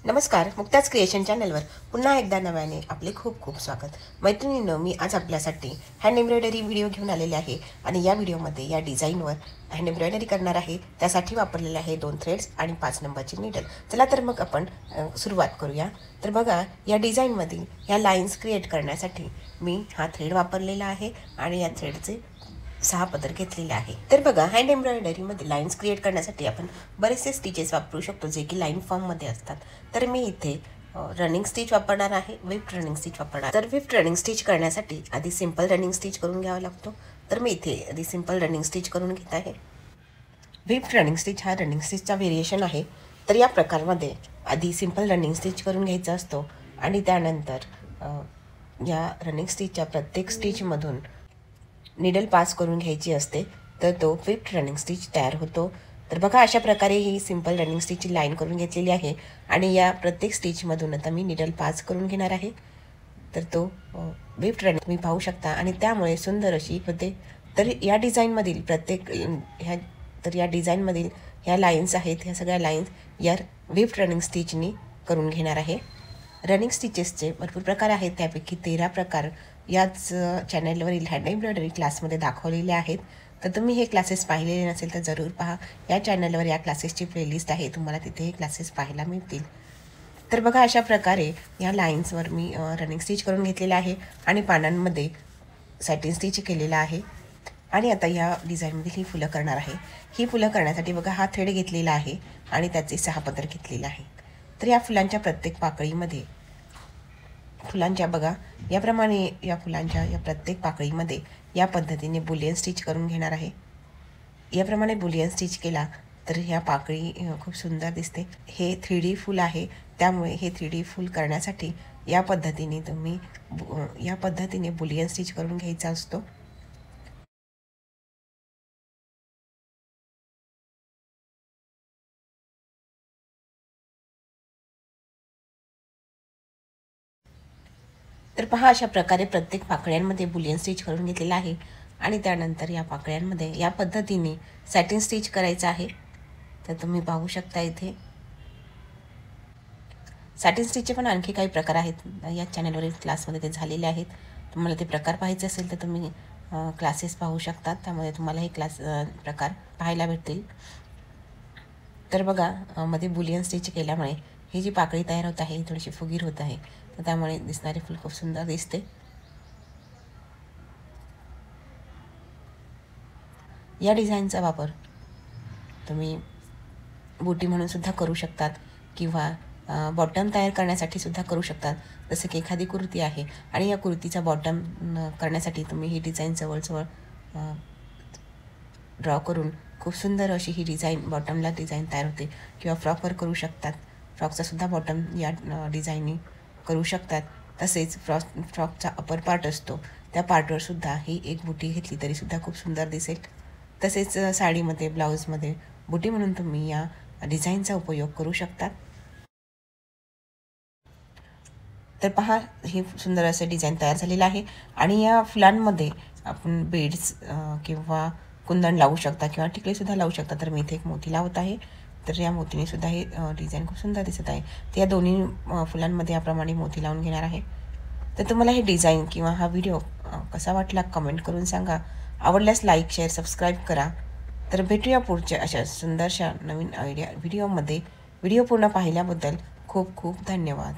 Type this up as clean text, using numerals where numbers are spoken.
नमस्कार, मुक्ताज क्रिएशन चॅनलवर पुन्हा एकदा नव्याने आपले खूप खूप स्वागत। मैत्रिणींनो, मी आज आपल्यासाठी हँड एम्ब्रॉयडरी व्हिडिओ घेऊन आलेले आहे आणि या व्हिडिओमध्ये या डिझाईनवर हँड एम्ब्रॉयडरी करणार आहे। त्यासाठी वापरलेले आहे 2 थ्रेड्स आणि 5 नंबरची नीडल। चला तर मग आपण सुरुवात करूया। तर बघा, या डिझाईनमध्ये या लाईन्स क्रिएट करण्यासाठी मी हा थ्रेड वापरलेला आहे आणि या थ्रेडचे 6 पदर घेतलेले आहे। तर बघा, हँड एम्ब्रॉयडरीमध्ये लाईन्स क्रिएट करण्यासाठी आपण बरेचसे स्टिचेस वापरू शकतो जे की लाईन फॉर्ममध्ये असतात। तर मी इथे रनिंग स्टिच वापरणार आहे, विफ्ट रनिंग स्टिच वापरणार। तर विफ्ट रनिंग स्टिच करण्यासाठी आधी सिंपल रनिंग स्टिच करून घ्यावा लागतो। तर मी इथे आधी सिंपल रनिंग स्टिच करून घेत आहे। विफ्ट रनिंग स्टिच हा रनिंग स्टिचचा व्हेरिएशन आहे। तर या प्रकारमध्ये आधी सिंपल रनिंग स्टिच करून घ्यायचा असतो आणि त्यानंतर या रनिंग स्टिचच्या प्रत्येक स्टिचमधून नीडल पास करून घ्यायची असते, तर तो विफ्ट रनिंग स्टिच तयार होतो। तर बघा, अशा प्रकारे ही सिंपल रनिंग स्टिचची लाईन करून घेतलेली आहे आणि या प्रत्येक स्टिचमधून आता मी नीडल पास करून घेणार आहे। तर तो विफ्ट रनिंग तुम्ही पाहू शकता आणि त्यामुळे सुंदर अशी होते। तर या डिझाईनमधील प्रत्येक या डिझाईनमधील ह्या लाईन्स आहेत, ह्या सगळ्या लाईन्स या विफ्ट रनिंग स्टिचनी करून घेणार आहे। रनिंग स्टिचेसचे भरपूर प्रकार आहेत, त्यापैकी 13 प्रकार याच चॅनलवरील हँड एम्ब्रॉयडरी क्लासमध्ये दाखवलेले आहेत। तर तुम्ही हे क्लासेस पाहिलेले नसेल तर जरूर पहा। या चॅनलवर या क्लासेसची प्लेलिस्ट आहे, तुम्हाला तिथे हे क्लासेस पाहायला मिळतील। तर बघा, अशा प्रकारे या लाईन्सवर मी रनिंग स्टिच करून घेतलेलं आहे आणि पानांमध्ये सॅटिन स्टिच केलेला आहे। आणि आता या डिझाईनमधील ही फुलं करणार आहे। ही फुलं करण्यासाठी बघा, हा थ्रेड घेतलेला आहे आणि त्याचे 6 पदर घेतलेले आहे। तर या फुलांच्या प्रत्येक पाकळीमध्ये बघा, याप्रमाणे या फुलांच्या या प्रत्येक पाकळीमध्ये या पद्धतीने बुलियन स्टिच करून घेणार आहे। याप्रमाणे बुलियन स्टिच केला तर ह्या पाकळी खूप सुंदर दिसते। हे 3D फूल आहे, त्यामुळे हे 3D फूल करण्यासाठी या पद्धतीने बुलियन स्टिच करून घ्यायचा असतो। तर पहा, अशा प्रकारे प्रत्येक पाकळ्यांमध्ये बुलियन स्टिच करून घेतलेला आहे आणि त्यानंतर या पाकळ्यांमध्ये या पद्धतीने सॅटिन स्टिच करायचं आहे। तर तुम्ही पाहू शकता इथे सॅटिन स्टिचचे पण आणखी काही प्रकार आहेत, या चॅनलवरील क्लासमध्ये ते झालेले आहेत। तुम्हाला ते प्रकार पाहायचे असेल तर तुम्ही क्लासेस पाहू शकता, त्यामध्ये तुम्हाला हे प्रकार पाहायला भेटतील। तर बघा, मध्ये बुलियन स्टिच केल्यामुळे ही जी पाकळी तयार होत आहे ही थोडीशी फुगीर होत आहे, तर त्यामुळे दिसणारे फूल खूप सुंदर दिसते। या डिझाईनचा वापर तुम्ही बुटी म्हणून सुद्धा करू शकतात किंवा बॉटम तयार करण्यासाठी सुद्धा करू शकतात। जसं की एखादी कुर्ती आहे आणि या कुर्तीचा बॉटम करण्यासाठी तुम्ही ही डिझाईन जवळजवळ ड्रॉ करून खूप सुंदर अशी ही डिझाईन बॉटमला डिझाईन तयार होते किंवा फ्रॉकवर करू शकतात। फ्रॉकचा सुद्धा बॉटम या डिझाईननी करू शकतात। तसेच फ्रॉकचा अपर पार्ट असतो, त्या पार्टवर सुद्धा ही एक बुटी घेतली तरी सुद्धा खूप सुंदर दिसेल। तसेच साडीमध्ये, ब्लाऊजमध्ये बुटी म्हणून तुम्ही या डिझाईनचा उपयोग करू शकतात। तर पहा, हे सुंदर असे डिझाईन तयार झालेलं आहे आणि या फुलांमध्ये आपण बीड्स किंवा कुंदन लावू शकता किंवा टिकलीसुद्धा लावू शकता। तर मी इथे एक मोती लावत आहे, तर या मोतीने सुद्धा हे डिझाईन खूप सुंदर दिसत आहे। तर या दोन्ही फुलांमध्ये याप्रमाणे मोती लावून घेणार आहे। तर तुम्हाला हे डिझाईन किंवा हा व्हिडिओ कसा वाटला कमेंट करून सांगा। आवडल्यास लाईक, शेअर, सबस्क्राईब करा। तर भेटूया पुढच्या अशा सुंदरशा नवीन व्हिडिओमध्ये। व्हिडिओ पूर्ण पाहिल्याबद्दल खूप खूप धन्यवाद।